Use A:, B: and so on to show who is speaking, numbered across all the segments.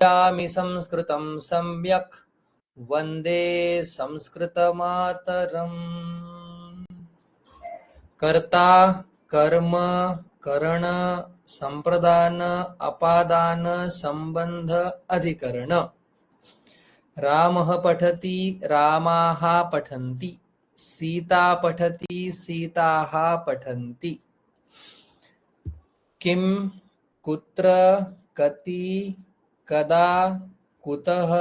A: यामि संस्कृतं सम्यक् वन्दे संस्कृतमातरम्। कर्ता कर्म करण संप्रदान अपादान संबंध अधिकरण। रामः पठति रामाः पठन्ति सीता पठति सीताः पठन्ति। किं कुत्र कति कदा कुतः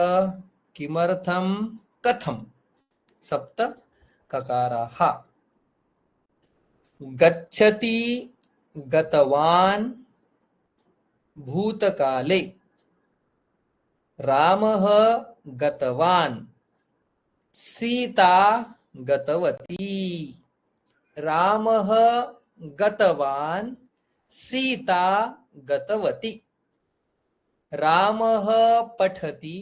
A: किमर्थं कथं। सप्त ककाराः। गच्छति गतवान् भूतकाले। रामः गतवान् सीता गतवती। रामः गतवान् सीता गतवती। रामः पठति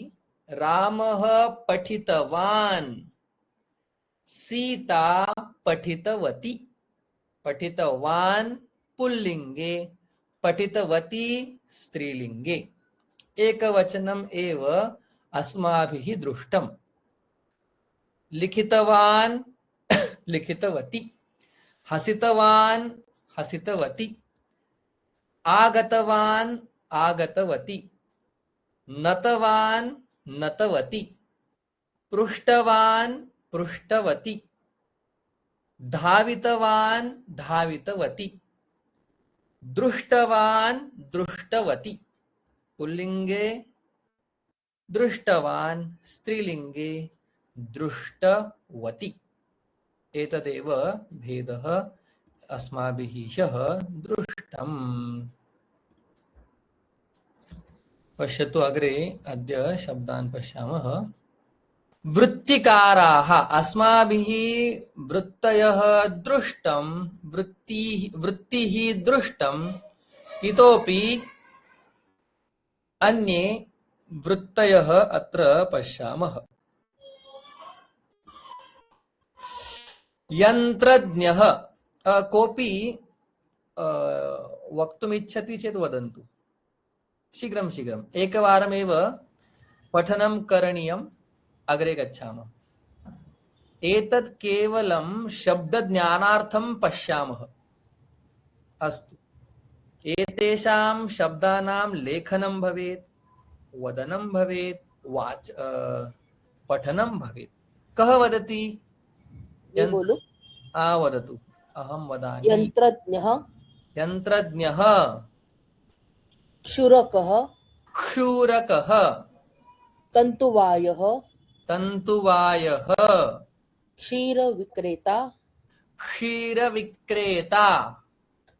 A: रामः पठितवान् सीता पठितवती। पठितवान् पुल्लिंगे पठितवती स्त्रीलिंगे। एकवचनम् एव अस्माभिः दृष्टम्। लिखितवान् लिखितवती। हसितवान् हसितवती। आगतवान् आगतवती। नतवान् नतवती। पृष्टवान् पृष्टवती। धावितवान् धावितवती। दृष्टवान् दृष्टवती पुल्लिंगे। दृष्टवान् स्त्रीलिंगे दृष्टवती। एतदेव भेदः अस्माभिः ह्यः दृष्टम्। पश्यतु अग्रे अद्य शब्दान् पश्यामः। वृत्तिकाराः अस्माभिः वृत्तयः दृष्टं वृत्तिः दृष्टम् इतोपि अन्ये वृत्तयः अत्र पश्यामः। यन्त्रज्ञः कोऽपि वक्तुमिच्छति चेत् वदन्तु। शीघ्रं शीघ्रम् एकवारमेव पठनं करणीयम्। अग्रे गच्छामः। एतत् केवलं शब्दज्ञानार्थं पश्यामः। अस्तु, एतेषां शब्दानां लेखनं भवेत्, वदनं भवेत्, पठनं भवेत्। कः वदति?
B: बोलो।
A: वदतु। अहं वदामि।
B: यन्त्रज्ञः
A: यन्त्रज्ञः।
B: क्षुरकः
A: क्षूरकः।
B: तन्तुवायः
A: तन्तुवायः।
B: क्षीरविक्रेता
A: क्षीरविक्रेता।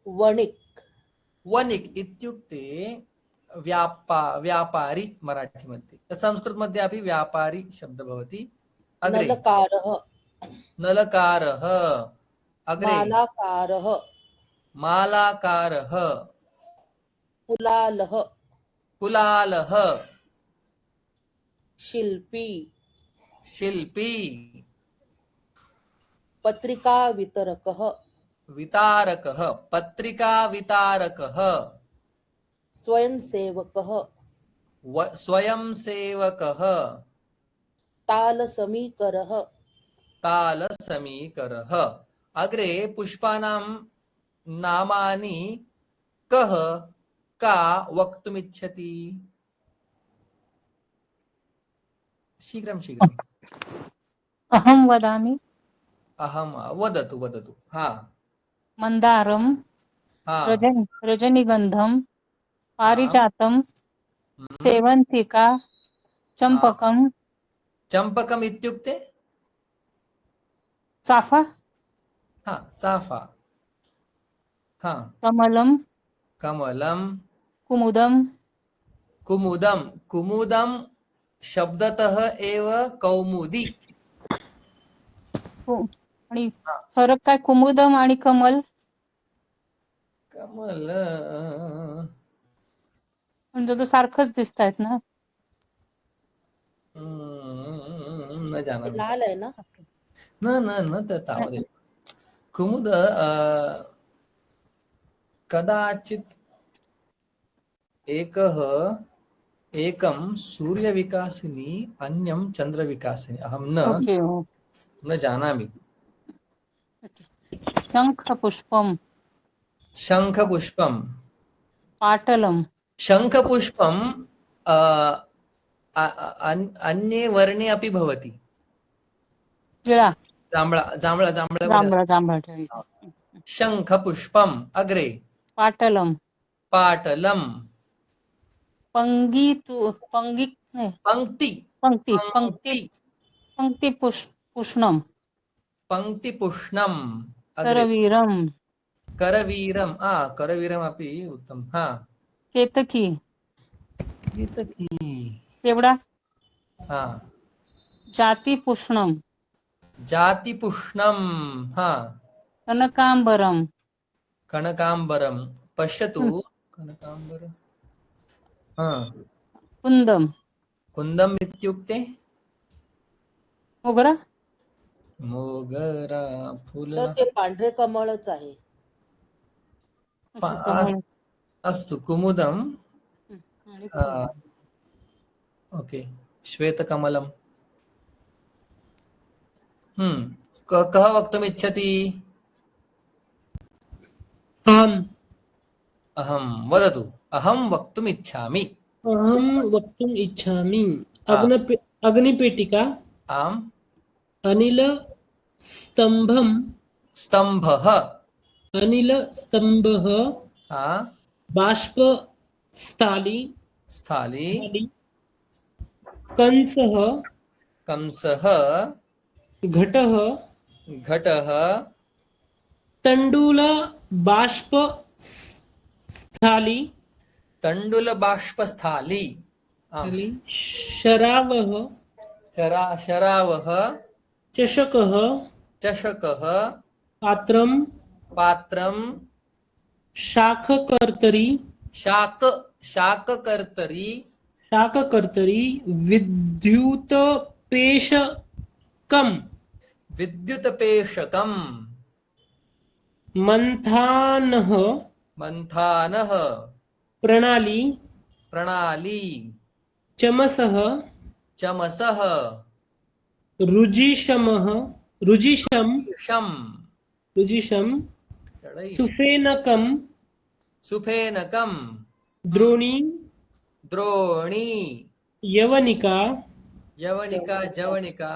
B: वणिक्
A: वणिक् इत्युक्ते व्यापारी मराठी मध्ये। संस्कृत मध्ये अपि व्यापारी शब्द भवति। अग्रे
B: नलकारः
A: नलकारः। अग्रे
B: मालाकारः
A: मालाकारः।
B: कुलालः
A: कुलालः।
B: शिल्पी
A: शिल्पी।
B: पत्रिकावितरकः
A: वितारकः। पत्रिका वितारकः।
B: स्वयंसेवकः
A: स्वयंसेवकः।
B: तालसमीकरः
A: तालसमीकरः। अग्रे पुष्पाणां नामानि कः का वक्तुमिच्छति? शीघ्रं शीघ्रम्।
C: अहं वदामि।
A: अहं वदतु वदतु। हा
C: मन्दारं
A: हा
C: रजनीगन्धं पारिजातं
A: हम्म,
C: सेवन्तिका
A: हा।
C: चम्पकं
A: चम्पकम् इत्युक्ते
C: चाफा
A: हा चाफा। हा
C: कमलं
A: कमलं।
C: कुमुदं
A: कुमुदं। कुमुदं शब्दतः एव कौमुदी।
C: आणि फरक काय कुमुदम आणि कमल?
A: कमल
C: म्हणजे तो सारखंच दिसतायत ना?
A: न जानामि।
B: लाल आहे ना?
A: न न न तावदेव। कुमुद कदाचित् एकः एकं सूर्यविकासिनी अन्यं चन्द्रविकासिनी अहं
C: ओके
A: न जानामि।
C: शङ्खपुष्पं
A: शङ्खपुष्पं
C: पाटलं
A: शङ्खपुष्पं अन्ये वर्णे अपि भवति।
C: जिळा
A: जांभळा जांभळा जांभळा
C: जांभळा जांभळा
A: शङ्खपुष्पम् अग्रे
C: पाटलं
A: पाटलं
C: पंगीतु पंगी नाही,
A: पंक्ति
C: पंक्ती पंक्ती
A: पंक्ति
C: पंक्तिपुष्णं
A: पंक्तिपुष्णम् अग्रे
C: करवीरं
A: करवीरम् करवीरमपि उत्तमं हा
C: केतकी
A: केतकी
C: केवडा
A: हा
C: जातिपुष्णं
A: जातिपुष्णं हा
C: कनकांबरं
A: कनकांबरं पश्यतु कनकांबर हा
C: कुन्दं
A: कुन्दम् इत्युक्ते
C: मोगरा
A: मोगरा फुल
B: सर ते पांढरे कमळच आहे.
A: अस्तु कुमुदम्
C: आणि
A: ओके श्वेतकमलम् कः वक्तुमिच्छति? अहं वदतु अहं वक्तुमिच्छामि
D: अहं वक्तुम् इच्छामि
A: हा।
D: अग्निपेटिका
A: आम्
D: अनिलस्तम्भं
A: स्तम्भः
D: अनिलस्तम्भः
A: हा
D: बाष्पस्थाली
A: स्थाली
D: कंसः
A: कंसः
D: घटः
A: घटः
D: तण्डुलबाष्पस्थाली
A: तण्डुलबाष्पस्थाली
D: शरावः
A: शरावः
D: चषकः
A: चषकः
D: पात्रं
A: पात्रं
D: शाककर्तरी
A: शाककर्तरी
D: विद्युतपेशकं
A: विद्युतपेशकम्
D: मंथानः प्रणाली चमसः रुजिशं सुफेनकं द्रोणी यवनिका
A: जवनिका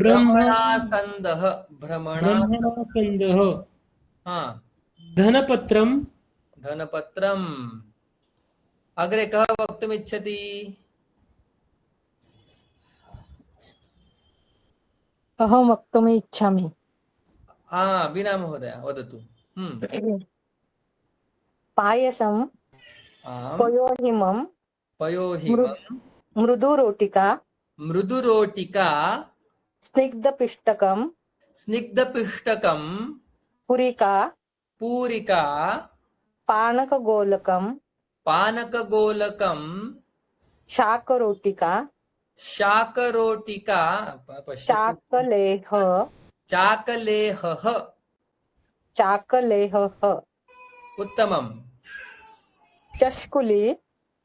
D: ब्रह्मासन्दः धनपत्रम्
A: अग्रे कः वक्तुमिच्छति?
E: अहं वक्तुम् इच्छामि।
A: बीना महोदय वदतु।
E: पायसं पयोहिमं मृदुरोटिका स्निग्धपिष्टकं पूरिका पानकगोलकं शाकरोटिका चाकलेहः
A: उत्तमम्।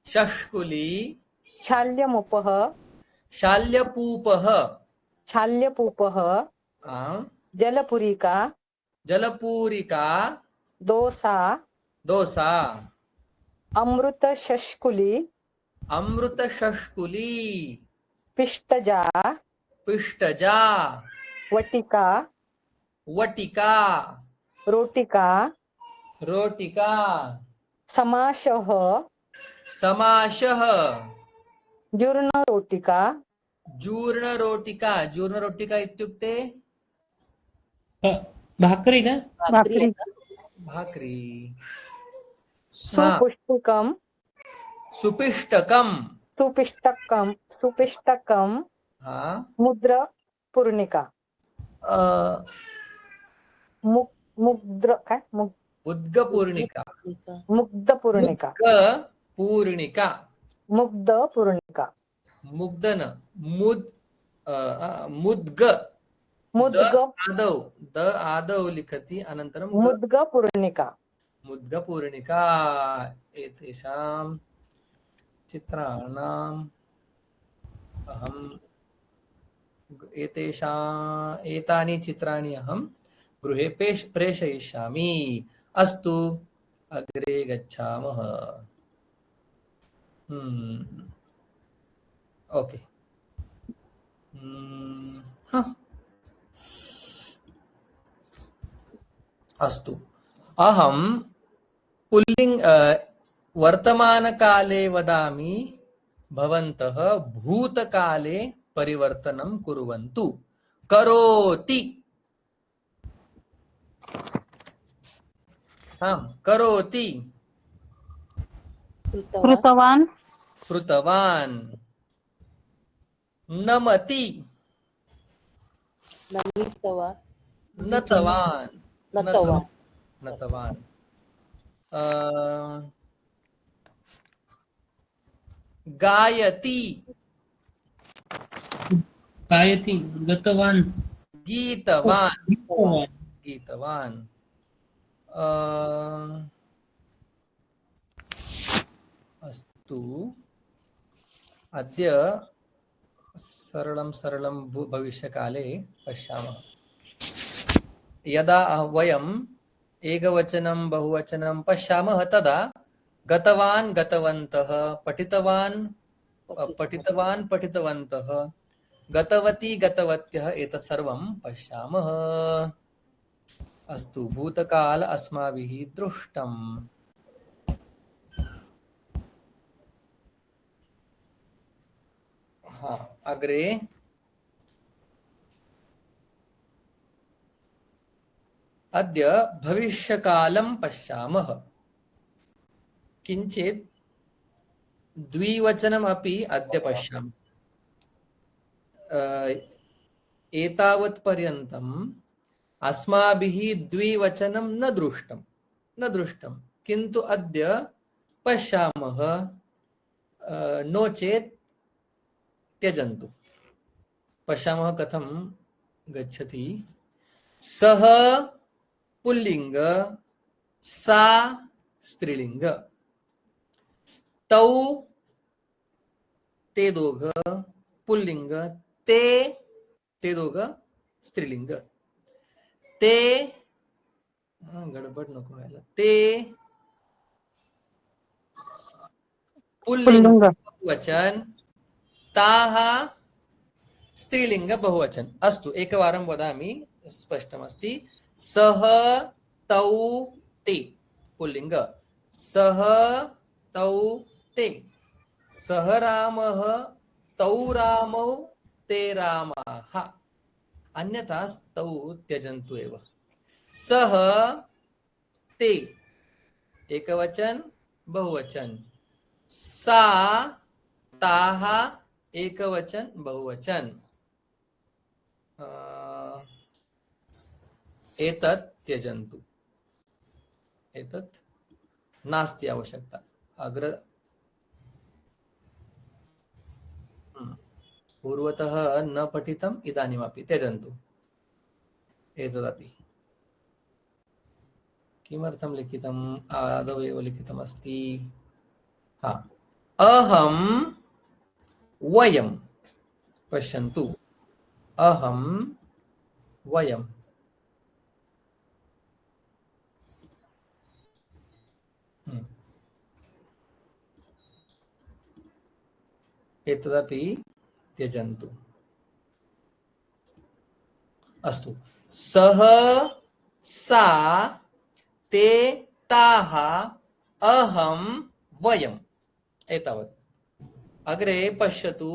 E: चष्कुली शाल्यपूपः
A: जलपूरिका
E: दोसा अमृतशष्कुली पिष्टजा वटिका रोटिका समाशः
A: जूर्णरोटिका इत्युक्ते
D: भाकरी ना
A: भाकरी
E: सुपिष्टकं मुद्गपूर्णिका
A: आदौ लिखति अनन्तरं
E: मुद्गपूर्णिका
A: मुद्गपूर्णिका एतेषां चित्राणाम् अहम् एतानि चित्राणि अहं गृहे प्रेषयिष्यामि। अस्तु अग्रे गच्छामः। ओके। हाँ। अस्तु अहं पुल्लिङ्ग वर्तमानकाले वदामि, भवन्तः भूतकाले परिवर्तनं कुर्वन्तु। करोति। करोति।
B: कृतवान्
C: कृतवान्
A: कृतवान्। नमति।
B: नमितवान्
A: नतवान्।
B: नतवान्
A: नतवान्। गायति।
D: गायति गतवान्
A: गीतवान्।
D: गीतवान्
A: गीतवान्। अस्तु अद्य सरलं भविष्यकाले पश्यामः। यदा वयम् एकवचनं बहुवचनं पश्यामः तदा गतवान् गतवन्तः, पठितवान् पठितवान् पठितवन्तः, गतवती गतवत्यः एतत् सर्वं पश्यामः। अस्तु भूतकाल अस्माभिः दृष्टम्। अग्रे अद्य भविष्यकालं पश्यामः। किञ्चित् द्विवचनमपि अद्य पश्यामः। एतावत् पर्यन्तम् अस्माभिः द्विवचनं न दृष्टं, किन्तु अद्य पश्यामः। नो चेत् त्यजन्तु। पश्यामः कथं गच्छति। सः पुल्लिङ्ग, सा स्त्रीलिङ्ग, तौ ते दोघं पुल्लिंग, ते दोघं स्त्रीलिंग, ते गडबड नको व्हायला, ते पुल्लिंग बहुवचन, ताः स्त्रीलिंग बहुवचन। अस्तु एकवारं वदामि, स्पष्टमस्ति। सः तौ ते पुल्लिंग, सः तौ ते, सः रामः तौ रामौ ते रामाः। अन्यथा तौ त्यजन्तु एव। सः ते एकवचन बहुवचन, सा ताः एकवचन बहुवचन। एतत् त्यजन्तु, एतत् नास्ति आवश्यकता। अग्र पूर्वतः न पठितम्, इदानीमपि त्यजन्तु। एतदपि किमर्थं लिखितम्? आदौ एव लिखितमस्ति। अहं वयं, पश्यन्तु, अहं वयं, एतदपि त्यजन्तु। अस्तु सः सा ते ताः अहं वयम्, एतावत्। अग्रे पश्यतु।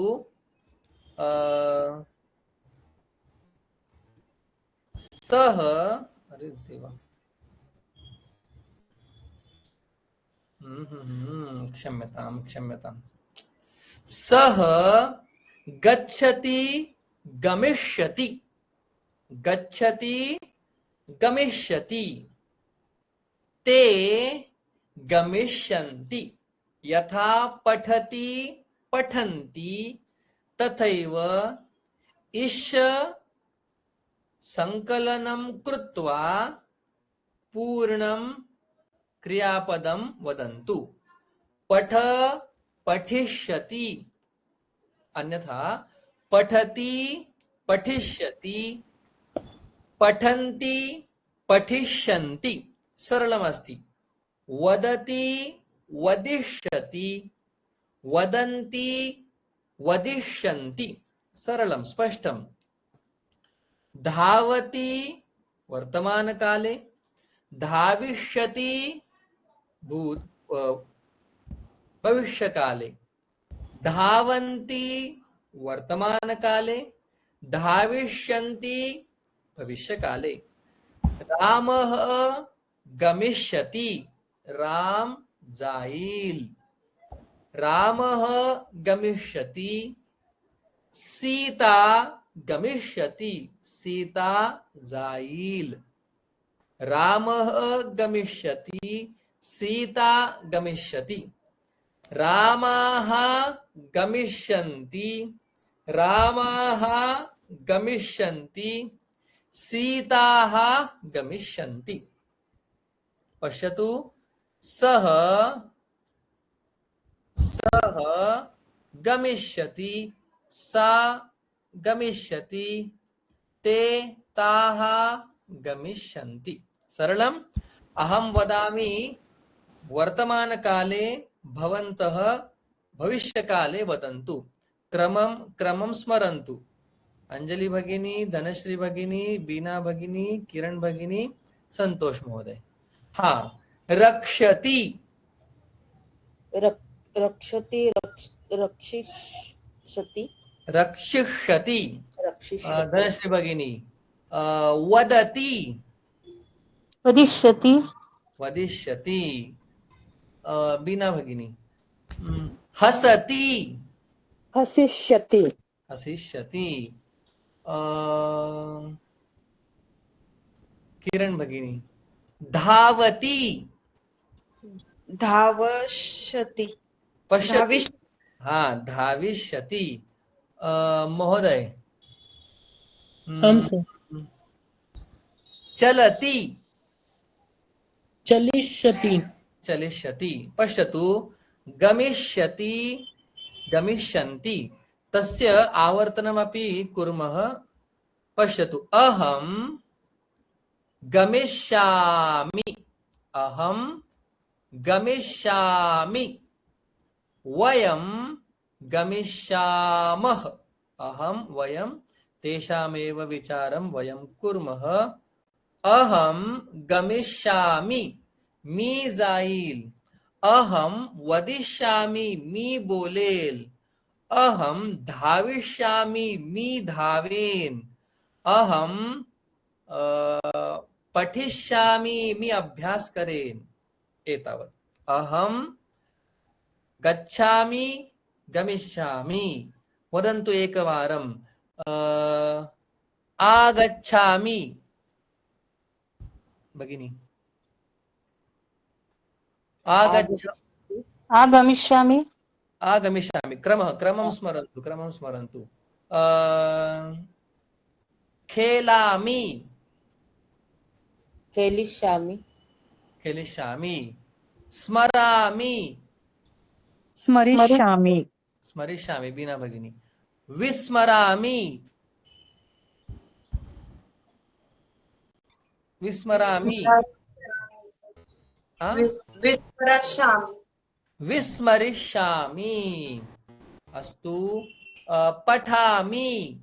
A: सः, अरे देवा, क्षम्यताम्। सः गच्छति गमिष्यति, गच्छति गमिष्यति, ते गमिष्यन्ति। यथा पठति पठन्ति, तथैव इष संकलनं कृत्वा पूर्णं क्रियापदं वदन्तु। पठ पठिष्यति, अन्यथा पठति पठिष्यति, पठन्ति पठिष्यन्ति। सरलमस्ति। वदति वदिष्यति, वदन्ति वदिष्यन्ति। सरलं स्पष्टं। धावति वर्तमानकाले, धाविष्यति भविष्यकाले, धावन्ति वर्तमानकाले, धाविष्यन्ति भविष्यकाले। रामः गमिष्यति, राम जाईल। रामः गमिष्यति, सीता गमिष्यति, सीता जाईल। रामः गमिष्यति, सीता गमिष्यति। रामाः गमिष्यन्ति, रामाः गमिष्यन्ति, सीताः गमिष्यन्ति। पश्यतु, सः गमिष्यति, सा गमिष्यति, ते ताः गमिष्यन्ति। सरलम्। अहं वदामि वर्तमानकाले, भवन्तः भविष्यकाले वदन्तु। क्रमं स्मरन्तु। अंजलि भगिनी, धनश्री भगिनी, बीना भगिनी, किरण भगिनी, संतोष महोदय। हाँ, रक्षति
B: रक्षति रक्षिष्यति
A: रक्षिष्यति।
B: रक्षिष्यति
A: धनश्री भगिनी, वदति
C: वदिष्यति
A: वदिष्यति। बीना भगिनी, हसति
E: हसिष्यति
A: हसिष्यति। किरण भगिनी, धावति
F: धावष्यति
A: पश्यति। हाँ, धाविष्यति। महोदय,
D: हम सर
A: चलति
D: चलिष्यति
A: चलिष्यति। पश्यतु, गमिष्यति गमिष्यन्ति, तस्य आवर्तनमपि कुर्मः। पश्यतु, अहं गमिष्यामि, अहं गमिष्यामि, वयं गमिष्यामः, अहं वयं, तेषामेव विचारं वयं कुर्मः। अहं गमिष्यामि, मी जाईल। अहं वदिष्यामि, मी बोलेल। अहं धाविष्यामि, मी धावेन। अहं पठिष्यामि, मी अभ्यास करेन। एतावत्। अहं गच्छामि गमिष्यामि। वदन्तु एकवारं। आगच्छामि भगिनी,
C: आगमिष्यामि
A: आगमिष्यामि। क्रमं स्मरन्तु। खेलामि
B: खेलिष्यामि
A: खेलिष्यामि। स्मरामि
E: स्मरिष्यामि
A: स्मरिष्यामि। बीना भगिनी, विस्मरामि विस्मरामि। विस्मरिष्यामि। अस्तु। पठामि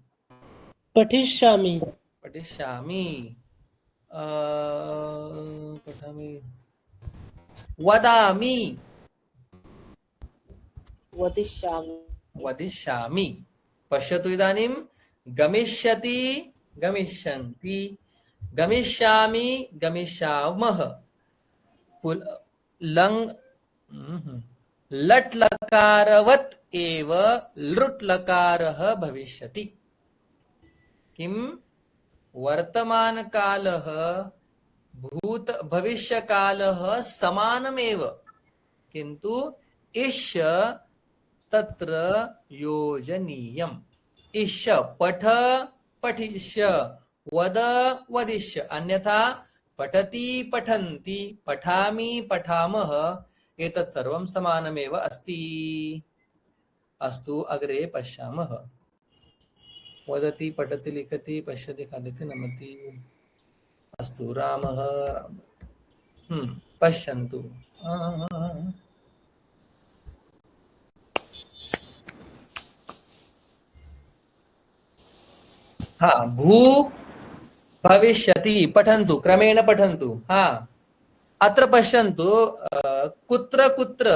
D: पठिष्यामि
A: पठिष्यामि। पठामि। वदामि
B: वदिष्यामि
A: वदिष्यामि। पश्यतु, इदानीं गमिष्यति गमिष्यन्ति, गमिष्यामि गमिष्यामः। लट् लकारवत् एव लृट् लकारः भविष्यति। किं? वर्तमानकालः भविष्यकालः समानमेव, किन्तु इष्य तत्र योजनीयम्। इष्य पठ पठिष्य, वद वदिष्य, अन्यथा पठति पठन्ति पठामि पठामः एतत् सर्वं समानमेव अस्ति। अस्तु अग्रे पश्यामः। वदति पठति लिखति पश्यति खादति नमति। अस्तु रामः पश्यन्तु। हाँ भू भविष्यति पठन्तु क्रमेण पठन्तु। हाँ अत्र पश्यन्तु कुत्र कुत्र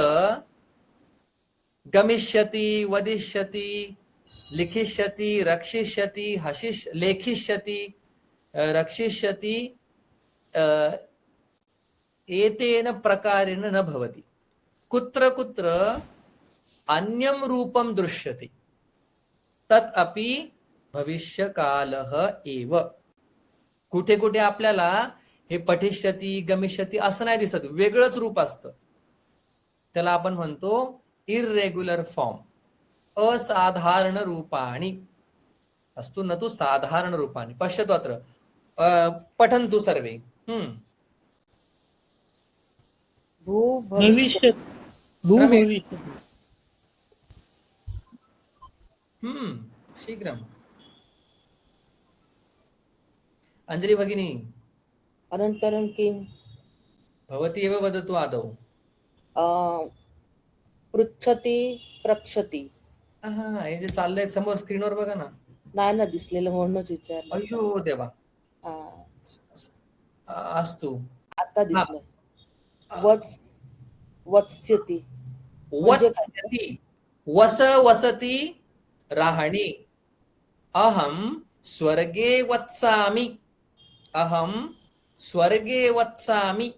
A: गमिष्यति वदिष्यति लिखिष्यति रक्षिष्यति लेखिष्यति रक्षिष्यति एतेन प्रकारेण न भवति। कुत्र कुत्र अन्यं रूपं दृश्यते तत् अपि भविष्यकालः एव। कुठे कुठे आपल्याला हे पठिष्यति गमिष्यति असं नाही दिसत, वेगळंच रूप असतं, त्याला आपण म्हणतो इर्रेग्युलर फॉर्म, असाधारण रूपाणि। अस्तु न तु साधारण रूपाणि। पश्यतु अत्र पठन्तु सर्वे।
B: भू भविष्य
D: भविष्यति
A: शीघ्रम्। अंजलि भगिनी
B: अनन्तरं किं
A: भवती एव वदतु आदौ।
B: पृच्छति प्रक्षति
A: हे जे चाललंय समोर स्क्रीनवर बघा ना।
B: नाही ना दिसलेलं म्हणूनच विचारलं.
A: अय्यो देवा।
B: हा,
A: अस्तु
B: आता दिसलं. वत्स्यति म्हणजे काय?
A: वत्स्यति वस वसति राहणी। अहं स्वर्गे वत्सामि अहं स्वर्गे वत्सामि।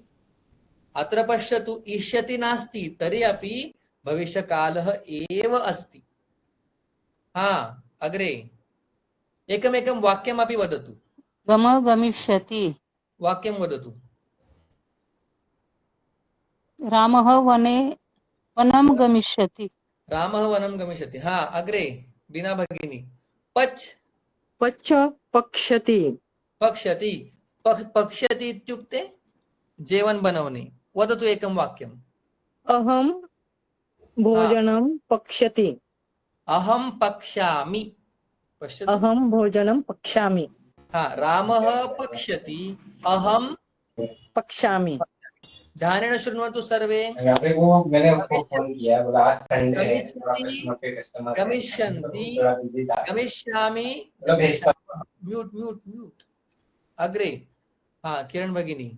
A: अत्र पश्यतु इष्यति नास्ति तर्हि अपि भविष्यकालः एव अस्ति। हा अग्रे एकमेकं वाक्यमपि वदतु।
C: गमिष्यति
A: वाक्यं वदतु।
C: रामः वनं गमिष्यति।
A: रामः वनं गमिष्यति। हा अग्रे बीना भगिनी।
E: पच्च पक्षति
A: पक्ष्यति पक्ष्यति इत्युक्ते जेवण बनवणे। वदतु एकं वाक्यम्।
E: अहं भोजनं पक्ष्यति
A: अहं पक्ष्यामि। पश्यतु।
E: अहं भोजनं पक्ष्यामि
A: हा रामः पक्ष्यति अहं
E: पक्ष्यामि।
A: ध्यानेन शृण्वन्तु सर्वे।
F: मैंने उसको फोन किया, बोला आज संडे है,
A: गमिष्यति गमिष्यन्ति गमिष्यामि म्यूट म्यूट म्यूट। अग्रे हा किरण भगिनी।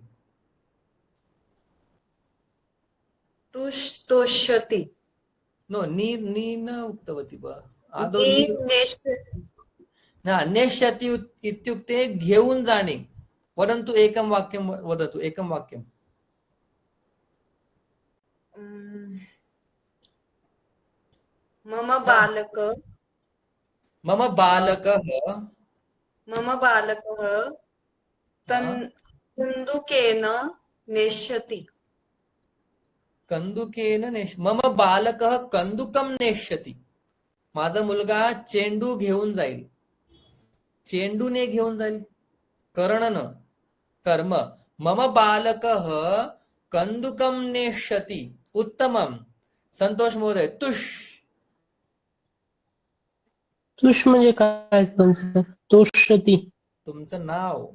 G: तुष्यति
A: नो नी नी न उक्तवती ब आदौ नेष्यति इत्युक्ते घेऊन जाणे। परन्तु एकं वाक्यं वदतु एकं वाक्यं।
G: मम बालकः कन्दुकेन नेष्यति।
A: कंदुकेन मम बालकः कंदुकं नेष्यति। माझा मुलगा चेंडू घेऊन जाईल। चेंडूने घेऊन जाईल, कर्ण न कर्म। मम बालकः कंदुकं नेष्यति। उत्तमं संतोष महोदय।
D: तुष म्हणजे काय? तुष्यति
A: तुमचं नाव।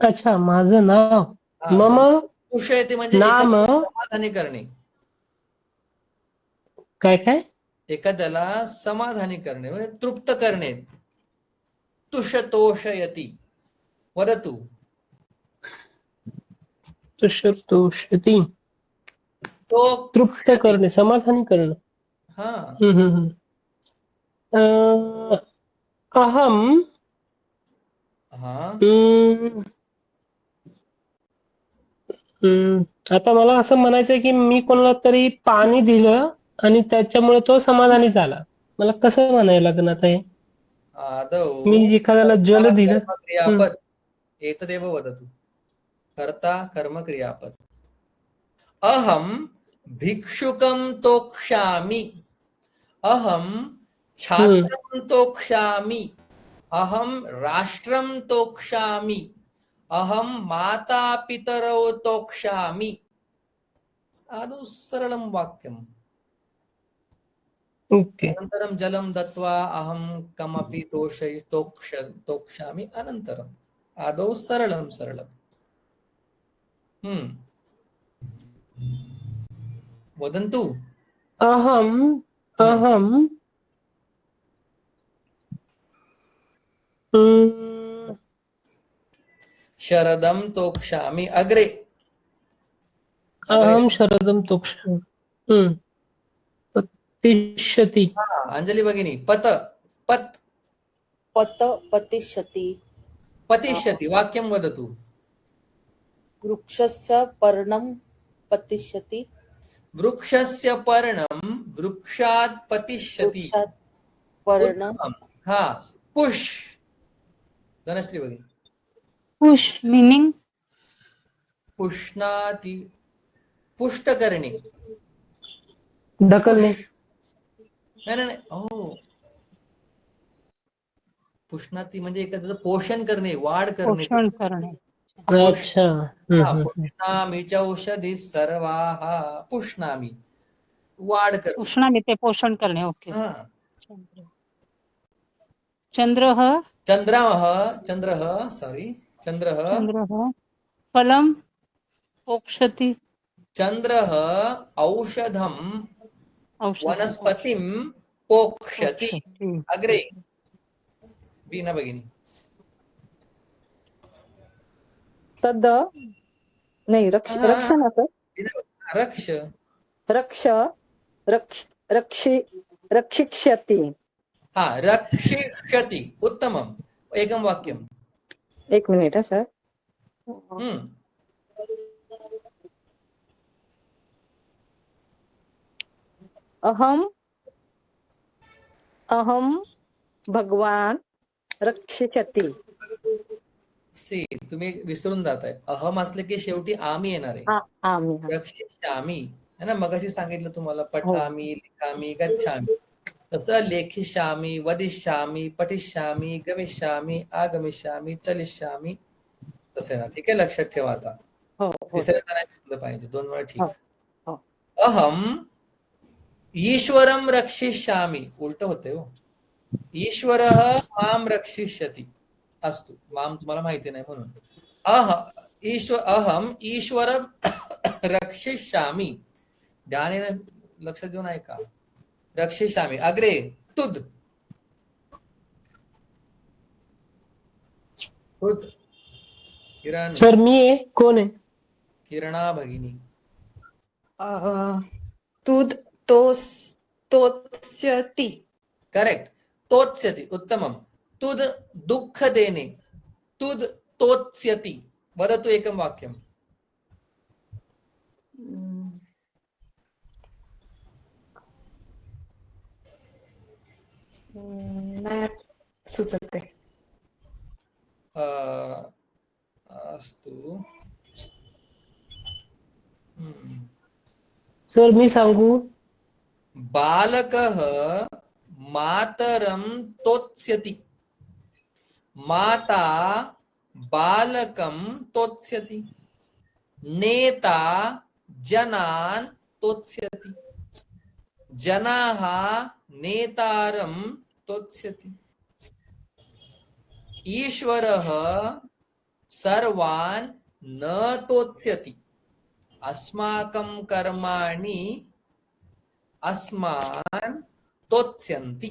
D: अच्छा माझं नाव। मम
A: तुष येते म्हणजे
D: नाम
A: समाधानी करणे।
D: काय काय?
A: एखाद्याला समाधानी करणे म्हणजे तृप्त करणे। तुषतोषयति। वदतु।
D: तुष्यति
A: तो
D: तृप्त करणे, समाधानी करणं।
A: हा
D: अहम
A: हा
D: आता मला असं म्हणायचंय की मी कोणाला तरी पाणी दिलं आणि त्याच्यामुळे तो समाधानी झाला. मला कसं म्हणायला लागणार आता हे?
A: आदौ
D: मी एखाद्याला जल दिलं.
A: क्रियापद एतदेव वदतु। कर्ता कर्म क्रियापद। अहं भिक्षुकं तोक्ष्यामि। अहं छात्रं तोक्ष्यामि। अहं राष्ट्रं तोक्ष्यामि। अहं माता पितरौ तोक्ष्यामि आदौ सरलं वाक्यम्
D: ओके.
A: अनन्तरं जलं दत्वा अहं कमपि तोक्ष्यामि अनन्तरम् आदौ सरलं सरलम् वदन्तु
D: अहम्
A: शरदं तोक्ष्यामि अग्रे
D: अहं शरदं तोक्ष्यामि. तिष्ठति.
A: अंजलि भगिनी पत पत
B: पत पतिष्यति.
A: पतिष्यति वाक्यं वदतु
B: वृक्षस्य पर्णं पतिष्यति.
A: वृक्षस्य पर्णं वृक्षात् पतिष्यति
B: वृक्षात् पर्णं
A: उत्तमं. हा पुष् धनश्री भगिनी
C: पुश मीनिंग
A: पुष्णाति पुष्ट करणे
D: ढकलणे.
A: नाही ओ पुष्णाती म्हणजे एखाद्याचं पोषण करणे वाढ करणे
C: पोषण करणे.
D: अच्छा.
A: पुष्णामी च औषधी सर्वाः पुष्णामी वाढ करणे
C: पुष्णामी ते पोषण करणे. ओके.
A: हा.
C: चंद्रः
A: चंद्रः
C: फलं पोक्षति.
A: चंद्रः औषधं
C: औषधं
A: वनस्पतिं पोक्षति
C: पोक्षति.
A: अग्रे बीना भगिनी
E: तद नाही रक्ष
A: हा.
E: रक्षणाचं
A: रक्ष
E: रक्ष रक्ष रक्षि रक्षिष्यति.
A: हा रक्षिष्यति उत्तमम् एकं वाक्यम्
E: एक मिनिट हा सर. अहम भगवान रक्षिष्यति.
A: सी तुम्ही विसरून जाताय अहम असले की शेवटी आम्ही येणार आहे
E: आम्ही
A: रक्षिष्यामी है ना मगाशी सांगितलं तुम्हाला पठामी लिखामी गच्छामी तसं लेखिष्यामी वदिष्यामी पठिष्यामी गमिष्यामी आगमिष्यामी चलिष्यामी तसं आहे ना ठीक आहे लक्षात ठेवा आता
E: हो
A: तिसऱ्यांदा नाही चुकलं पाहिजे 2 वेळा ठीक
E: हो.
A: अहम ईश्वरं रक्षिष्यामी उलट होते हो ईश्वरः मां रक्षिष्यति अस्तु मां तुम्हाला माहिती नाही म्हणून अहम ईश्वरं रक्षिष्यामि ध्यानेन लक्ष देऊन ऐका रक्षिष्यामि अग्रे तुद किरण
D: सर मी आहे. कोण आहे?
A: किरणा भगिनी
G: तुद तोत्स्यति.
A: करेक्ट तोत्स्यति उत्तमं तुद दुःख देने तुद तोत्स्यति वदतु एकं वाक्यम्
G: नाही सुचते.
A: अस्तु
D: सर मी सांगू.
A: बालकः मातरं तोत्स्यति माता बालकं तोत्स्यति नेता जनान् तोत्स्यति जनाः नेतारं तोत्स्यति ईश्वरः सर्वान् न तोत्स्यति अस्माकं कर्माणि अस्मान् तोत्स्यन्ति.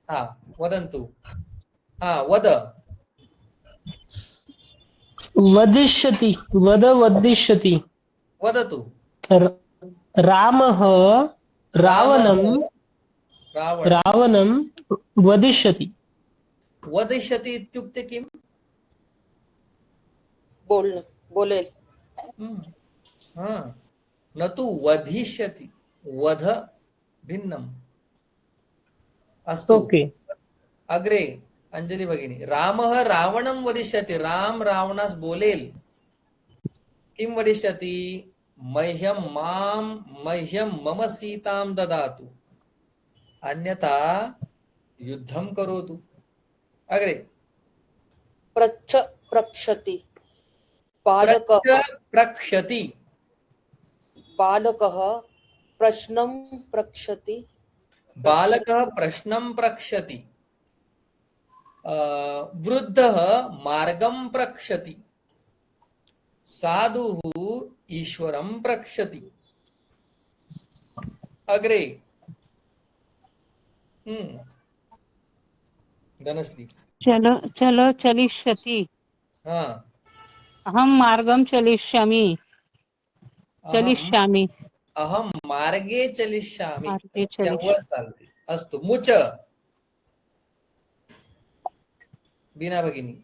A: हा वदन्तु. हा वद
D: वदिष्यति. वदिष्यति.
A: वदतु.
D: रामः रावणं वदिष्यति.
A: वदिष्यति इत्युक्ते किम्?
B: बोलेल.
A: न तु वधिष्यति वध भिन्नम्. अस्तु
D: ओके.
A: अग्रे अंजलि भगिनी रामः रावणं वदिष्यति राम रावणास बोलेल किं वदिष्यति मह्यं मम सीतां ददातु अन्यथा युद्धं करोतु. अग्रे
B: प्रक्षति बालकः
A: प्रक्षति
B: बालकः प्रश्नं प्रक्षति
A: बालकः प्रश्नं प्रक्षति वृद्धः मार्गं प्रक्षति साधुः ईश्वरं प्रक्षति अग्रे धनश्री
C: चल चलिष्यति
A: हाँ
C: अहं मार्गं चलिष्यामि
A: अहं मार्गे चलिष्यामि
C: मार्गे
A: त्यावर चालते अस्तु मुच बीना भगिनी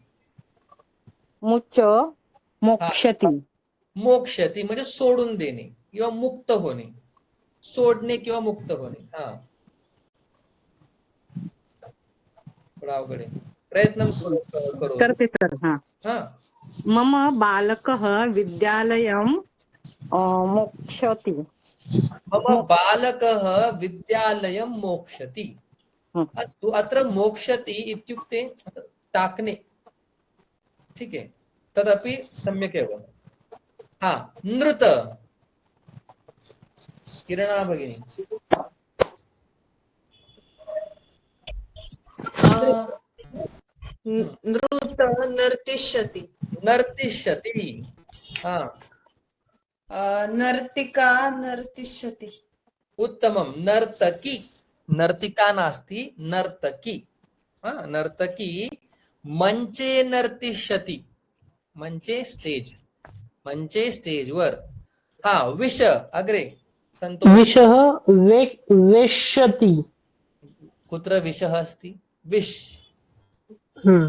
E: मुच मोक्षति
A: मोक्षती म्हणजे सोडून देणे किंवा मुक्त होणे सोडणे किंवा मुक्त होणे हा थोडा अवघड आहे प्रयत्न करू
E: करते सर हा
A: हा
E: मम बालकः विद्यालयं मोक्षति
A: मम बालकः विद्यालयं मोक्षति अस्तु अत्र मोक्षति इत्युक्ते टाकणे ठीक आहे तदपि सम्यक् एव हा नृत किरणा भगिनी
G: नृत नर्तिष्यति
A: नर्तिष्यति हा
G: नर्तिका नर्तिष्यति
A: उत्तमं नर्तकी नर्तिका नास्ति नर्तकी हा नर्तकी मंचे नर्तिष्यति मंचे स्टेज वर हा विष अग्रे संतोष
D: विषः वेश्यति
A: कुत्र विषः अस्ति विष
D: हम्म.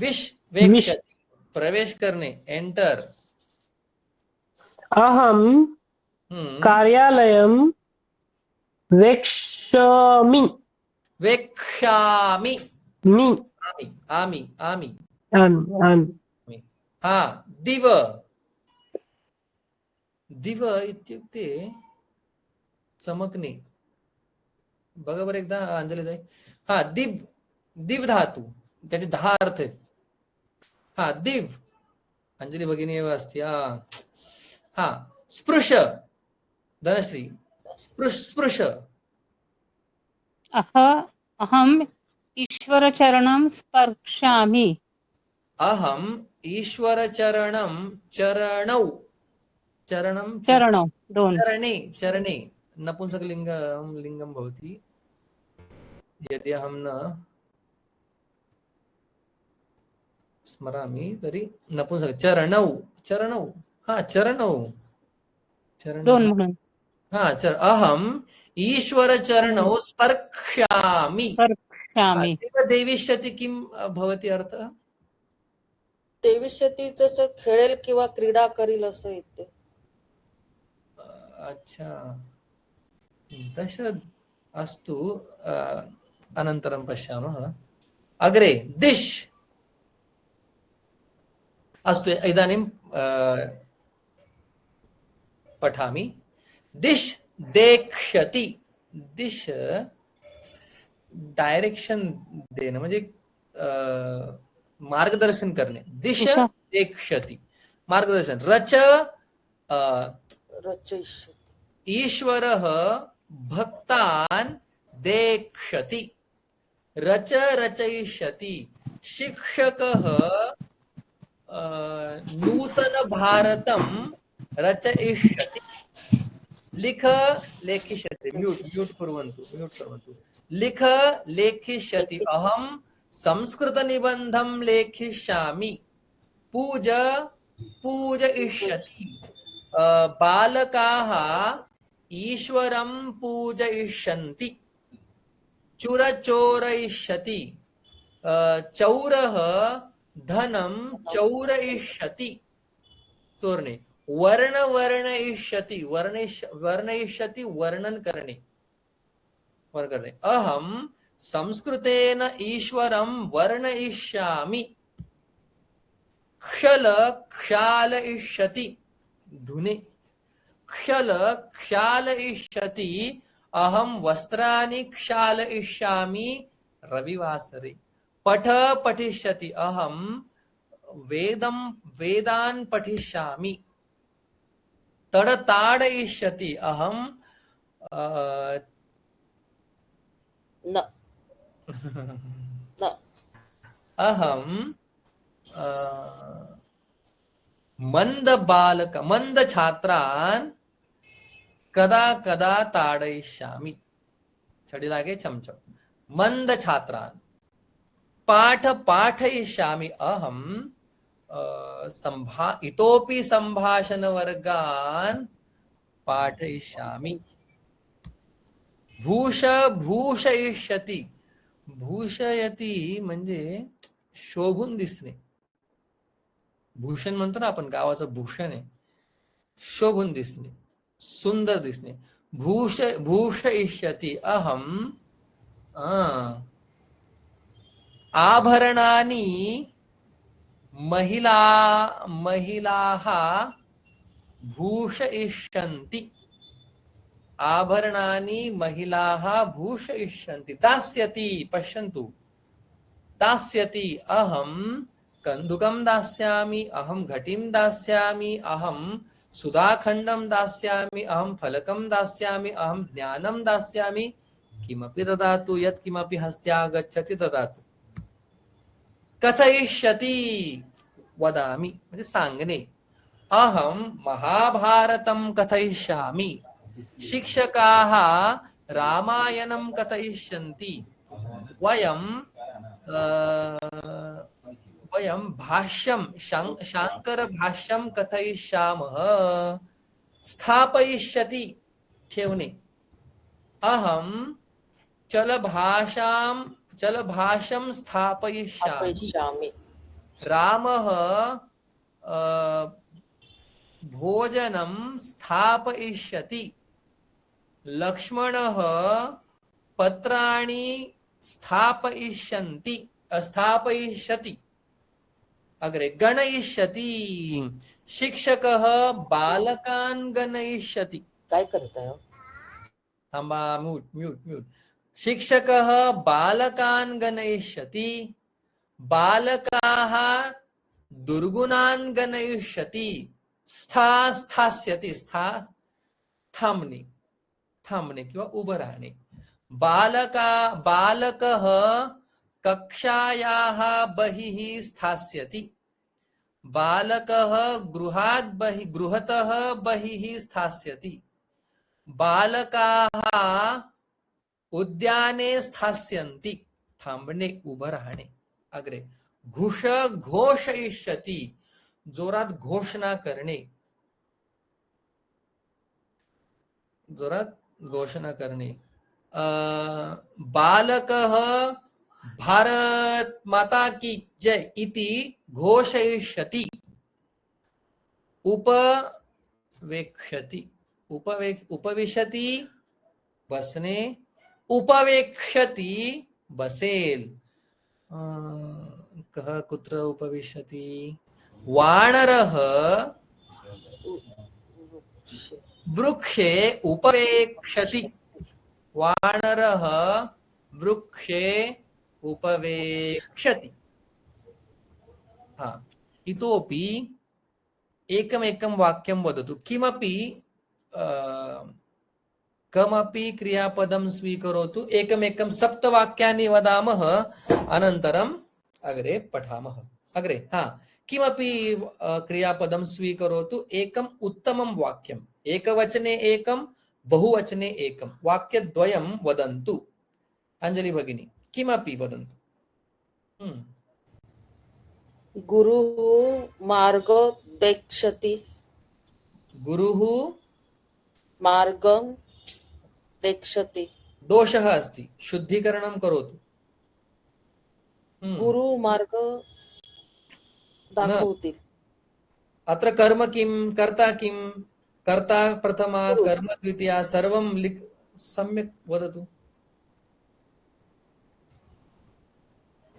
A: विष वेक्ष्यति प्रवेश करणे एंटर
D: अहं कार्यालयं वेक्ष्यामि
A: वेक्ष्यामि
D: मि
A: आमि आमि
D: आमि
A: हा दिव दिव इत्युक्ते चमकणे बघा बरं एकदा अंजली जाई हा दिव दिव धातू त्याचे 10 अर्थ आहेत हा दिव अंजली भगिनी एव अस्ति हा स्पृश धनश्री स्पृश
C: अहम् ईश्वरचरणं स्पर्शामि
A: अहम् ईश्वरचरणं चरणौ चरणं
C: दोन
A: चरणे नपुंसकलिंगं भवति यदि अहं न स्मरामि तर्हि नपुंसक चरणौ हा चरणौ
C: दोन म्हणून
A: हा अहम् ईश्वरचरणौ स्पर्शामि देविष्यति किं भवति अर्थः
B: देविष्यति जसं खेळेल किंवा क्रीडा करील असं येते
A: अच्छा दश अस्तु अनन्तरं पश्यामः अग्रे दिश अस्तु इदानीं पठामि दिश देक्ष्यति दिश डायरेक्शन देणं म्हणजे मार्गदर्शन करणे दिश देक्ष्यति मार्गदर्शन रच
B: रचयिष्यति
A: ईश्वरः भक्तान् देक्ष्यति रच रचयिष्यति शिक्षकः नूतन भारतं रचयिष्यति लिख लेखिष्यति म्यूट कुर्वन्तु लिख लेखिष्यति अहं संस्कृत निबन्धं लेखिष्यामि पूजयिष्यति बालकाः ईश्वरं पूजयिष्यन्ति चोरयिष्यति चौरः धनं चौरयिष्यति चोरणे वर्णयिष्यति वर्णयिष्यति वर्णन करणे अहं संस्कृतेन ईश्वरं वर्णयिष्यामि क्षालयिष्यति धुने क्षालयिष्यति अहं वस्त्राणि क्षालयिष्यामि रविवासरे पठिष्यति अहं वेदान् पठिष्यामि तडताडयिष्यति अहं
B: न न
A: अहं मंद छात्रान् कदा कदा ताडयिष्यामि छडी लागे चमचम मंद छात्रान् पाठयिष्यामि अहं इतोपि संभाषणवर्गान् पाठयिष्यामि भूषयिष्यति भूषयति म्हणजे शोभून दिसणे भूषण म्हणतो ना आपण गावाचं भूषण आहे शोभून दिसणे सुंदर दिसणे भूषयिष्यति अहं आभरणानि महिलाः भूषयिष्यन्ति आभरणानि महिलाः भूषयिष्यन्ति दास्यति पश्यन्तु दास्यति अहं कन्दुकं दास्यामि अहं घटीं दास्यामि अहं सुधाखण्डं दास्यामि अहं फलकं दास्यामि अहं ज्ञानं दास्यामि किमपि ददातु यत् किमपि हस्ते आगच्छति ददातु कथयिष्यति वदामि म्हणजे सांगणे अहं महाभारतं कथयिष्यामि शिक्षकाः रामायणं कथयिष्यन्ति वयं भाष्यं शाङ्करभाष्यं कथयिष्यामः स्थापयिष्यति ठेवणे अहं चलभाषं स्थापयिष्यामि रामः भोजनं स्थापयिष्यति लक्ष्मणः पत्राणि स्थापयिष्यति अग्रे गणयिष्यति शिक्षकः बालकान् गणयिष्यति
B: काय करताय
A: थांबा म्यूट शिक्षकः बालकान् गणयिष्यति बालकाः दुर्गुणान् गणयिष्यति स्थास्यति थांबणे किंवा उभं राहणे बालकः कक्षायाः बहिः स्थास्यति बालकः गृहतः बहिः स्थास्यति बालकाः उद्याने स्थास्यन्ति थांबणे उभं राहणे अग्रे घोषयिष्यति जोरात घोषणा करणे बालकः भारत माता की जय इति घोषयिष्यति उपविशति बसणे उपवेक्ष्यति बसेल कः कुत्र उपविशति वानरः वृक्षे उपवेक्ष्यति वानरः वृक्षे उपवेक्ष्यति इतोपि एकमेकं वाक्यं वदतु किमपि कमपि क्रियापदं स्वीकरोतु एकमेकं सप्तवाक्यानि वदामः अनन्तरम् अग्रे पठामः अग्रे किमपि क्रियापदं स्वीकरोतु एकम् उत्तमं वाक्यम् एकवचने एकं बहुवचने एकं वाक्यद्वयं वदन्तु अंजलि भगिनी किमपि वदन्तु
B: गुरुः मार्गदेक्षति
A: गुरुः
B: मार्गं देक्षति
A: दोषः अस्ति शुद्धीकरणं करोतु
B: गुरु मार्ग दाखवतील
A: अत्र कर्म किं कर्ता किं कर्ता प्रथमा कर्म द्वितीया सर्वं सम्यक् वदतु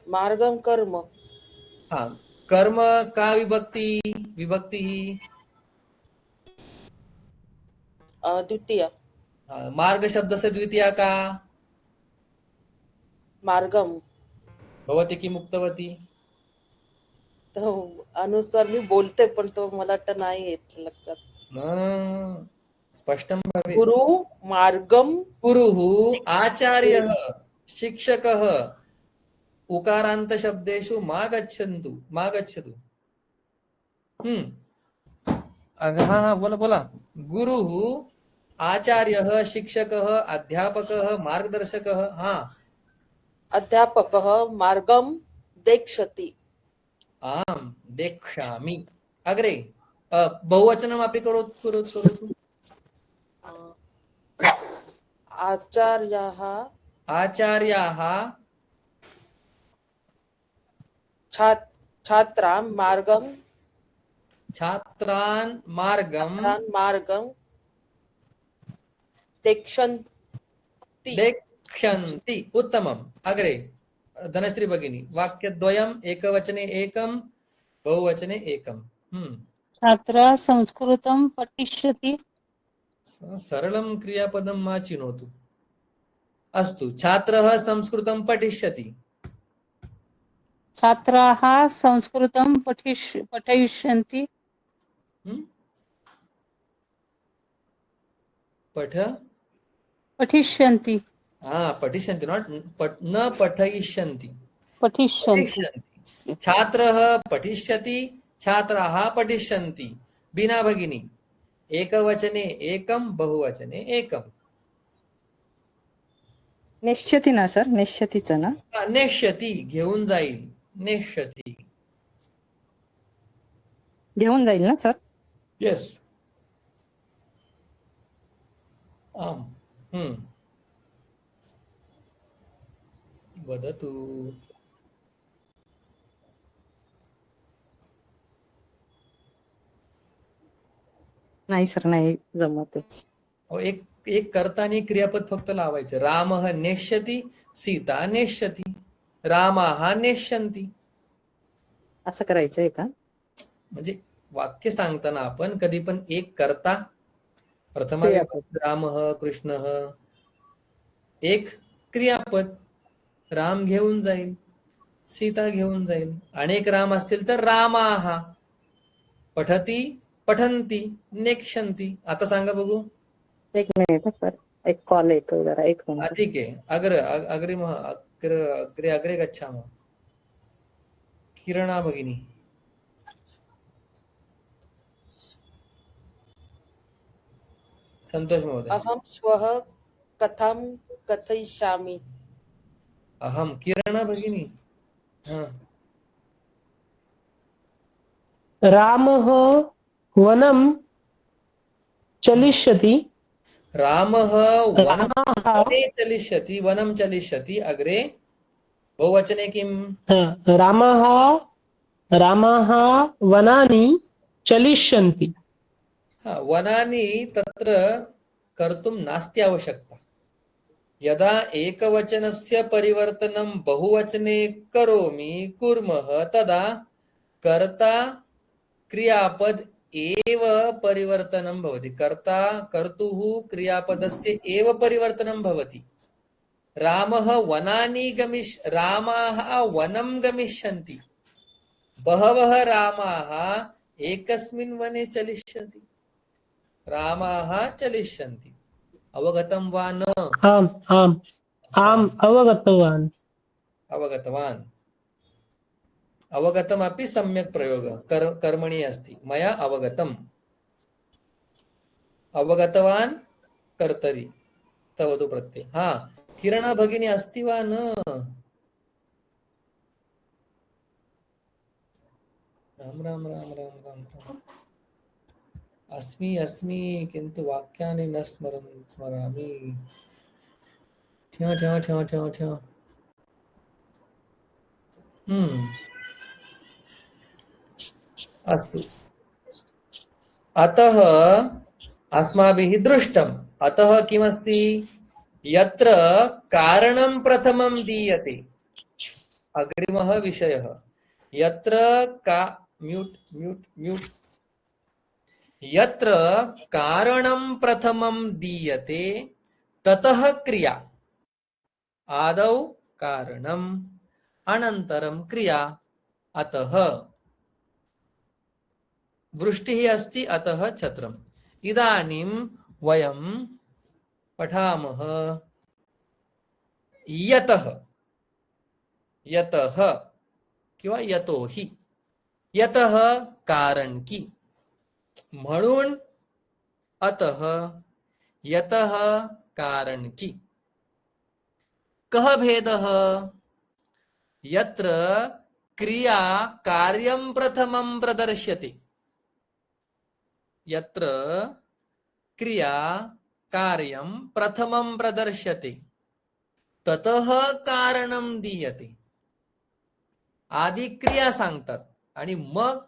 B: मार्गं कर्म
A: कर्म का विभक्तिः
B: द्वितीया
A: मार्ग शब्दस्य द्वितीया का
B: मार्गं
A: भवती किम् उक्तवती
B: तो अनुस्वार मी बोलते पण तो मला वाटतं नाही येत लक्षात.
A: न स्पष्टं भवेत्.
B: गुरु मार्गम
A: गुरुः आचार्यः शिक्षकः उकारांत शब्देषु मा गच्छतु. हाँ बोला बोला. गुरुः आचार्यः शिक्षकः अध्यापकः मार्गदर्शकः. हाँ
B: अध्यापकः मार्गम देक्षति.
A: आम देक्षामि. अग्रे बहुवचनमपि करोतु.
B: आचार्याः
A: आचार्याः
B: छात्रान् मार्गम
A: छात्रान् मार्गं देक्षन्ति. उत्तमम्. अग्रे धनश्री भगिनी वाक्यद्वयम् एकवचने एकं बहुवचने एकं.
C: छात्रः संस्कृतं पठिष्यति.
A: सरलं क्रियापदं मा चिनोतु. अस्तु छात्रः संस्कृतं पठिष्यति.
C: छात्राः संस्कृतं पठिष्यन्ति. पठिष्यन्ति.
A: पठिष्यन्ति न पठयिष्यन्ति.
C: पठिष्यन्ति.
A: छात्रः पठिष्यति छात्राः पठिष्यन्ति. बीना भगिनी एकवचने एकं बहुवचने एकं.
E: नेष्यति ना सर, नेष्यतीच ना.
A: नेष्यति घेऊन जाईल. नेष्यति
E: घेऊन जाईल ना सर.
A: येस. आम. वदतु.
E: नाही सर, नाही जमत.
A: एक कर्ता आणि क्रियापद फक्त लावायचं. रामः नेष्यति सीता नेष्यति रामाः नेष्यन्ति.
E: असं करायचंय का?
A: म्हणजे वाक्य सांगताना आपण कधी पण एक कर्ता प्रथम रामः कृष्णः, एक क्रियापद राम घेऊन जाईल सीता घेऊन जाईल. अनेक राम असतील तर रामाः पठती पठन्ति नेक्षन्ति. आता सांगा बघू.
E: एक मिनिट सर, एक कॉल येतो जरा, एक मिनिट.
A: ठीक आहे. अग्रे गच्छामः. किरणा भगिनी. संतोष महोदय.
B: अहं श्वः कथां कथयिष्यामि.
A: अहं किरणा भगिनी.
D: रामः वनं चलिष्यति.
A: रामः वने चलिष्यति. वनं चलिष्यति. अग्रे बहुवचने किम्?
D: रामाः वनानि चलिष्यन्ति.
A: वनानि तत्र कर्तुं नास्ति आवश्यकता. यदा एकवचनस्य परिवर्तनं बहुवचने कुर्मः तदा कर्ता क्रियापद एव परिवर्तनं भवति. कर्ता कर्तुः क्रियापदस्य एव परिवर्तनं भवति. रामः वनं गमिष्यन्ति. बहवः रामाः एकस्मिन् वने चलिष्यन्ति. रामाः चलिष्यन्ति. अवगतं वा न?
D: आम्
A: अवगतवान्. अवगतमपि सम्यक् प्रयोगः कर्मणि अस्ति. मया अवगतम्. अवगतवान् कर्तरि तवतु प्रत्यय. किरणा भगिनी अस्ति वा न? राम राम राम राम राम. अस्मि किन्तु वाक्यानि न स्मरामि. ठेव. अस्तु. अतः अस्माभिः दृष्टम्. अतः किमस्ति? यत्र कारणं प्रथमं दीयते. अग्रिमः विषयः. यत्र यत्र कारणं प्रथमं दीयते ततः क्रिया. आदौ कारणम् अनन्तरं क्रिया. अतः वृष्टिः अस्ति अतः छत्रम्। इदानीं वयं पठामः यतः। यतः किंवा यतोहि। यतः कारण की, म्हणून, अतः, यतः कारण की। कः भेदः? यत्र क्रिया कार्यं प्रथमं प्रदर्श्यते। यत्र क्रिया कार्यं प्रथमं प्रदर्श्यते ततः कारणं दीयते। आधी क्रिया सांगतात आणि मग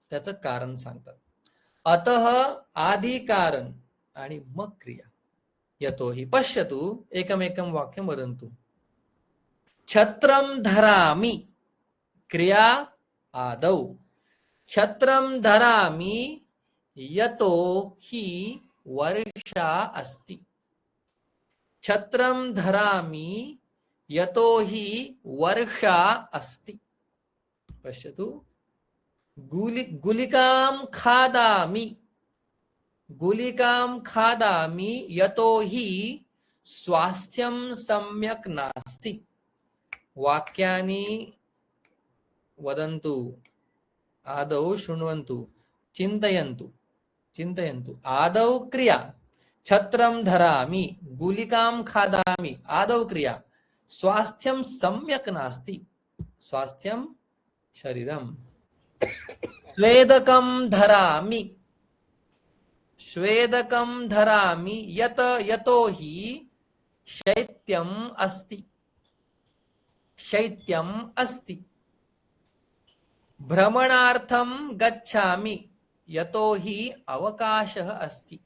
A: त्याचं कारण सांगतात. अतः आधी कारण आणि मग क्रिया. यतोहि पश्यतु, एकमेकं वाक्यं वदन्तु. छत्रं धरामि, क्रिया आदौ. छत्रं धरामि यतो हि वर्षा अस्ति. छत्रं धरामि यतो हि वर्षा अस्ति. पश्यतु. गुलिकां खादामि, गुलिकां खादामि यतो हि स्वास्थ्यं सम्यक् नास्ति. वाक्यानि वदन्तु, आदौ शृण्वन्तु, चिन्तयन्तु. चिन्तयन्तु. आदौ क्रिया, छत्रं धरामि, गुलिकां खादामि, आदौ क्रिया. स्वास्थ्यं सम्यक् नास्ति, स्वास्थ्यं शरीरं. स्वेदकं धरामि, स्वेदकं धरामि यतो हि शैत्यम् अस्ति, शैत्यम् अस्ति. भ्रमणार्थं गच्छामि यतो हि अवकाशः अस्ति.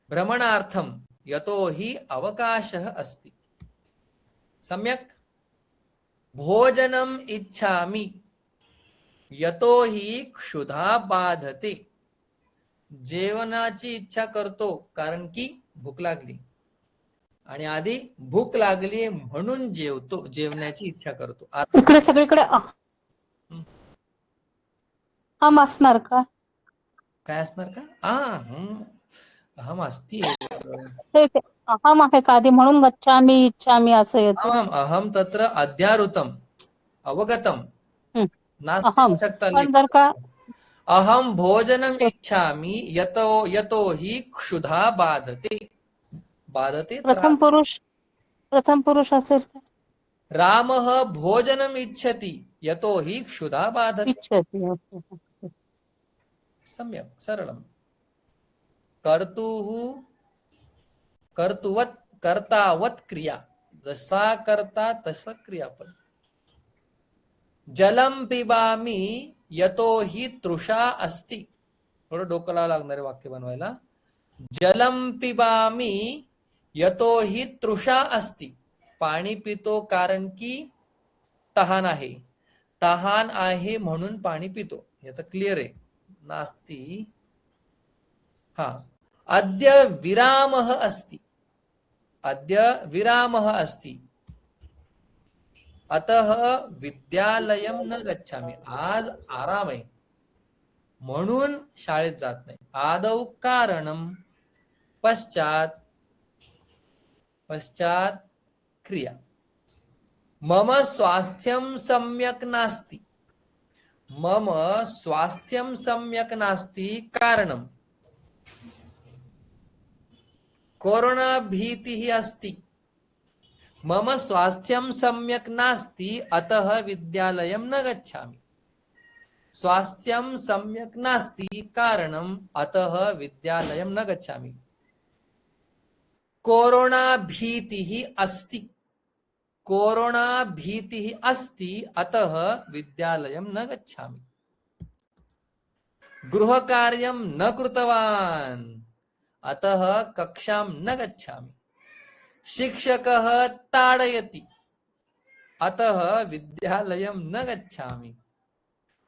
A: भ्रमणार्थं यतो हि अवकाशः अस्ति. सम्यक्. भोजनम् इच्छामि यतो हि क्षुधा बाधते. जेवणाची इच्छा करतो कारण की भूक लागली, आणि आधी भूक लागली म्हणून जेवतो, जेवण्याची इच्छा करतो.
C: इकडे सगळीकडे अहम असणार का?
A: काय असणार का? अहम अस्ति.
C: अहम आहे का आधी, म्हणून गच्छामी इच्छामी असं येतं.
A: आमाम्, अहम तत्र अध्याहृतम्, अवगतम् नास्ति
C: अहम.
A: आवश्यकता.
C: पण जर का
A: अहम भोजनम् इच्छामि यतो हि क्षुधा बाधते. बाधते.
C: प्रथम पुरुष असेल तर
A: रामः भोजनम् इच्छति यतो हि क्षुधा बाधते.
C: इच्छति.
A: सम्यक्, सरलम्. कर्तुः, कर्तुवत्, कर्तावत् क्रिया. जसा कर्ता तसं क्रियापद. जलं पिबामि यतो हि तृषा अस्ति. थोडं डोकं लावावं लागणार वाक्य बनवायला. जलं पिबामि यतो हि तृषा अस्ति. पाणी पितो कारण की तहान आहे. तहान आहे म्हणून पाणी पितो. हे तर क्लिअर आहे. नास्ति. हा. अद्य विरामः अस्ति. अद्य विरामः अस्ति. अतः विद्यालयं न गच्छामि. आज आराम आहे म्हणून शाळेत जात नाही. आदौ कारणं, पश्चात क्रिया. मम स्वास्थ्यं सम्यक् नास्ति. मम स्वास्थ्यं सम्यक् नास्ति कारणं कोरोना भीतिः अस्ति. मम स्वास्थ्यं सम्यक् नास्ति अतः विद्यालयं न गच्छामि. स्वास्थ्यं सम्यक् नास्ति कारणम् अतः विद्यालयं न गच्छामि. कोरोना भीतिः अस्ति. कोरोना भीतिः अस्ति अतः विद्यालयं न गच्छामि. गृहकार्यं न कृतवान् अतः कक्षां न गच्छामि. शिक्षकः ताडयति अतः विद्यालयं न गच्छामि.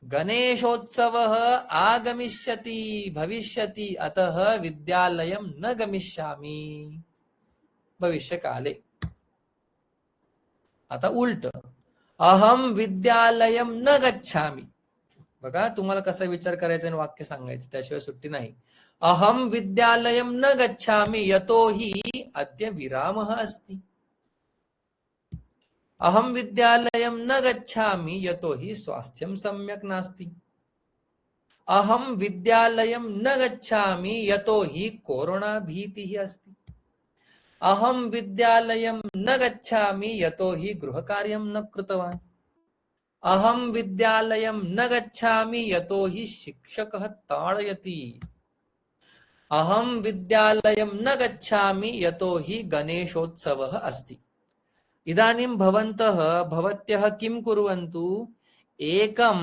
A: गणेशोत्सवः आगमिष्यति भविष्यति अतः विद्यालयं न गमिष्यामि. भविष्यकाले. आता उलट. अहम विद्यालयं न गच्छामि. बघा तुम्हाला कसा विचार करायचा आणि वाक्य सांगायचं, त्याशिवाय सुट्टी नाही. अहम विद्यालयम न गच्छामि यतोहि अद्य विरामः अस्ति. अहम विद्यालयम न गच्छामि यतोहि स्वास्थ्यं सम्यक् नास्ति. अहम विद्यालयम न गच्छामि यतोहि कोरोना भीतिः अस्ति. अहम विद्यालयम न गच्छामि यतोहि गृहकार्यं न कृतवान्. अहम विद्यालयम न गच्छामि यतोहि शिक्षकः ताडयति. अहम विद्यालयम न गच्छामि यतोहि गणेशोत्सवः अस्ति. इदानीं भवत्यः किं कुर्वन्तु, एकं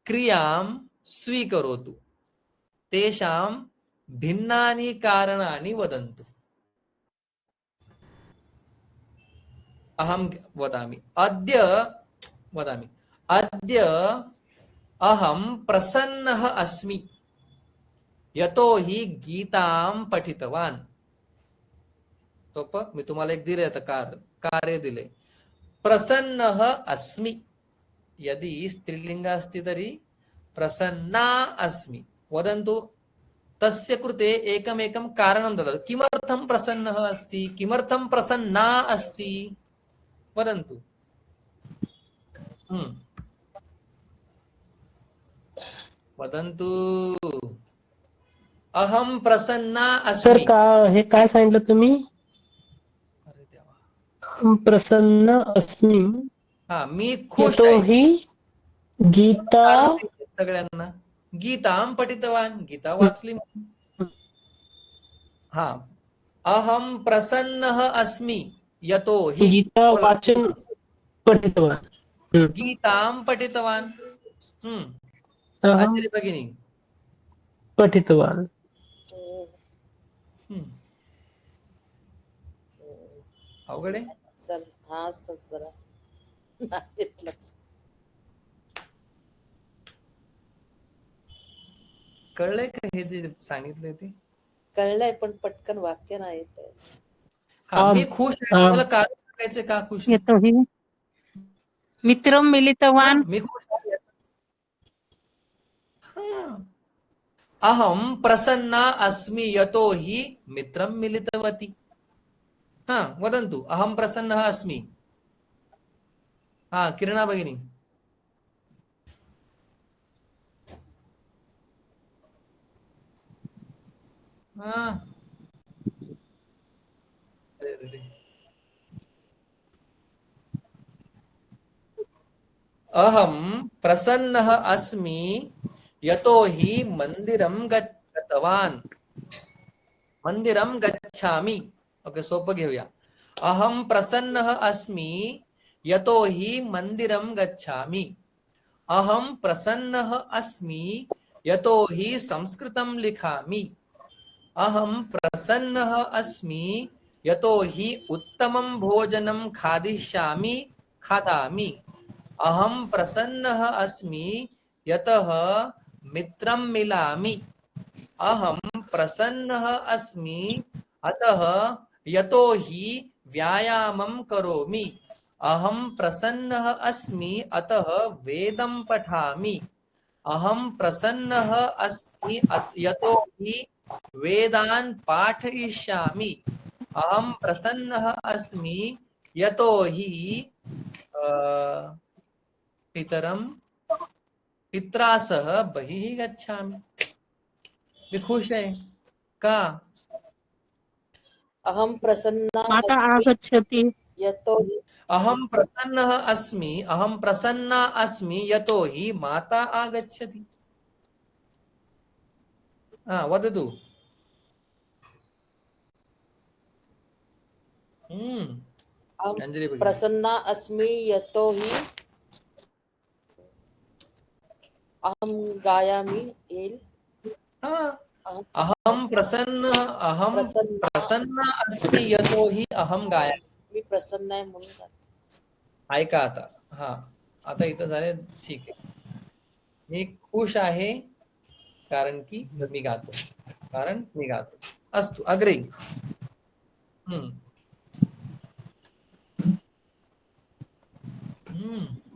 A: क्रियां स्वीकरोतु, तेषां भिन्नानि कारणानि वदन्तु. अहं वदामि, अद्य अहं प्रसन्नः अस्मि यतोहि गीतां पठितवान्. मी तुम्हाला एक दिले आता कार्य दिले. प्रसन्नः अस्मि, यदि स्त्रीलिंग अस्ति तर्हि प्रसन्ना अस्मि. वदन्तु तस्य कृते एकमेकं कारणं ददातु. किमर्थं प्रसन्नः अस्ति, किमर्थं प्रसन्ना अस्ति, वदन्तु. वदन्तु. अहं प्रसन्ना
D: सर
A: अस्मि.
D: हे काय सांगितलं तुम्ही?
A: अरे देवा.
D: अहम प्रसन्न अस्मि
A: हा, मी खुश आहे.
D: यतोहि गीता
A: सगळ्यांना गीतां पठितवान्, गीता वाचली. हा, अहं प्रसन्नः अस्मि यतोहि
D: गीता वाचन पठितवान्.
A: गीतां पठितवान्.
D: अहम
A: अंजली भगिनी
D: पठितवान्.
A: अवघड आहे.
B: चल हा सर जरा नाही लक्ष.
A: कळलंय का हे जे सांगितलंय ते?
B: कळलंय पण पटकन वाक्य नाही येत आहे.
A: हा, मी खुश आहे. तुम्हाला कारण सांगायचं का खुश आहे?
C: यतोहि मित्रं मिलितवान्.
A: मी खुश आहे. हा. अहं प्रसन्ना अस्मि यतोहि मित्रं मिलितवती. हा, वदन्तु. अहं प्रसन्नः अस्मि. हा, किरणा भगिनी. हा. अरे. अहं प्रसन्नः अस्मि यतोहि मंदिरं गतवान्. मंदिरं गच्छामि. ओके, सोपं घेऊया. अहं प्रसन्नः अस्मि यतोहि मंदिरं गच्छामि. अहं प्रसन्नः अस्मि यतोहि संस्कृतं लिखामि. अहं प्रसन्नः अस्मि यतोहि उत्तमं भोजनं खादामि. अहं प्रसन्नः अस्मि यतः मित्रं मिलामि. अहं प्रसन्नः अस्मि अतः यतोहि व्यायामं करोमि. अहं प्रसन्नः अस्मि अतः वेदं पठामि. अहं प्रसन्नः अस्मि यतोहि वेदान् पाठयिष्यामि. अहं प्रसन्नः अस्मि यतोहि पित्रा सह बहिः गच्छामि. मी खुश आहे का?
B: अहम प्रसन्ना
C: माता
B: अस्मि
C: आगच्छति.
B: यतोहि
A: अहं प्रसन्ना अस्मि यतोहि माता आगच्छति. वदतु.
B: अहम
A: अंजली भगिनी.
B: प्रसन्ना अस्मि यतोहि अहम गायामि येईल.
A: अहं प्रसन्न अस्मि यतोहि अहं गायामि.
B: मी प्रसन्न आहे म्हणून गाते.
A: ऐका आता. हा, आता इथं झाले. ठीक आहे. मी खुश आहे कारण मी गातो. अस्तु, अग्रे.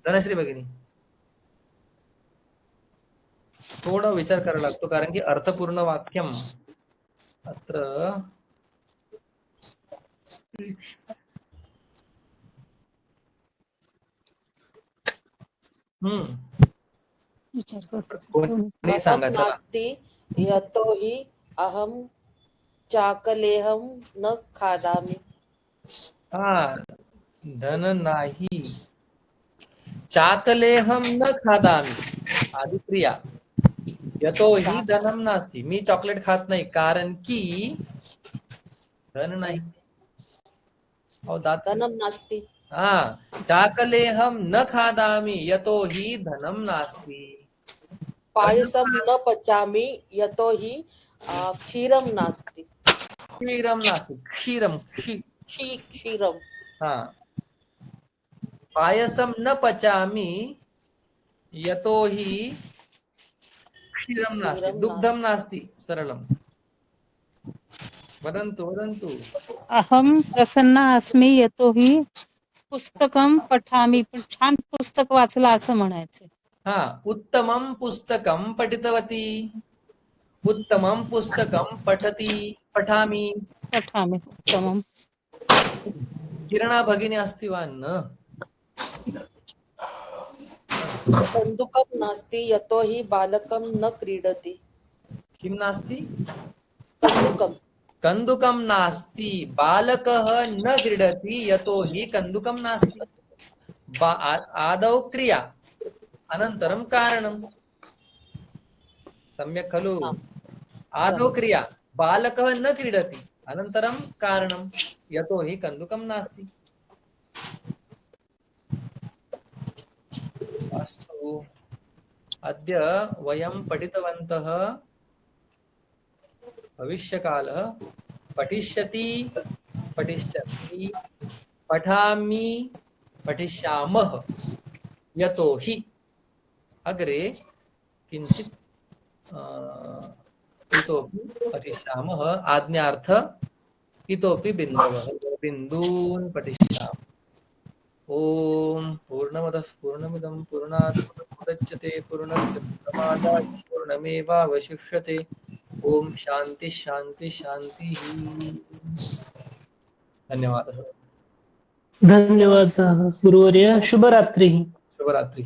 A: धनश्री भगिनी. थोडा विचार करावा लागतो कारण की अर्थपूर्ण वाक्यम अत्र
C: विचार करतो.
A: कोणी सांगा
B: अहं
A: चला.
B: नास्ति यतोहि अहं चाकलेहं न खादामि.
A: हा धन नाही चाकलेहम न खादामी आदिक्रिया यतोहि धनम नास्ति मी चॉकलेट खात नाही कारण की धन नाही. अहो दात
B: धनं नास्ति.
A: हा चाकलेहम न खादामी यतोहि धनम नास्ति.
B: पायसं न पचामि यतोहि क्षीरं नास्ति.
A: क्षीरम नास्ति क्षीरम
B: क्षीरं.
A: हा पायसम न पचामि यतोहि क्षीरम नास्ति
B: क्षीरं
A: दुग्धम नास्ति सरलम. वदन्तु
C: अहम प्रसन्ना अस्मि यतोहि पुस्तकं पठामि. पण छान पुस्तक वाचलं असं म्हणायचं.
A: हा उत्तमं पुस्तकं पठितवती उत्तमं पुस्तकं पठामि.
C: पठामि उत्तमं.
A: किरणा भगिनी अस्ति वा न?
B: कन्दुकं नास्ति यतोहि बालकं न क्रीडति.
A: किं नास्ति?
B: कन्दुकं.
A: कन्दुकं नास्ति बालकः न क्रीडति यतोहि कन्दुकं नास्ति. आदौ क्रिया अनन्तरं कारणं. सम्यक् खलु? आदौ क्रिया बालकः न क्रीडति अनन्तरं कारणं यतोहि कन्दुकं नास्ति. अस्तु अद्य वयं पठितवन्तः भविष्यकालः पठिष्यति पठिष्यति पठामि पठिष्यामः यतोहि अग्रे किञ्चित् इतोपि पठिष्यामः आज्ञार्थ इतोपि बिन्दवः बिन्दून् पठिष्यामः. ओम पूर्णमदः पूर्णमिदं पूर्णात् पूर्णमुदच्यते पूर्णस्य पूर्णमादाय पूर्णमेवावशिष्यते. ओम शांति शांति शांति. धन्यवादः.
D: धन्यवाद गुरुवर्य. शुभरात्रिः.
A: शुभरात्रि.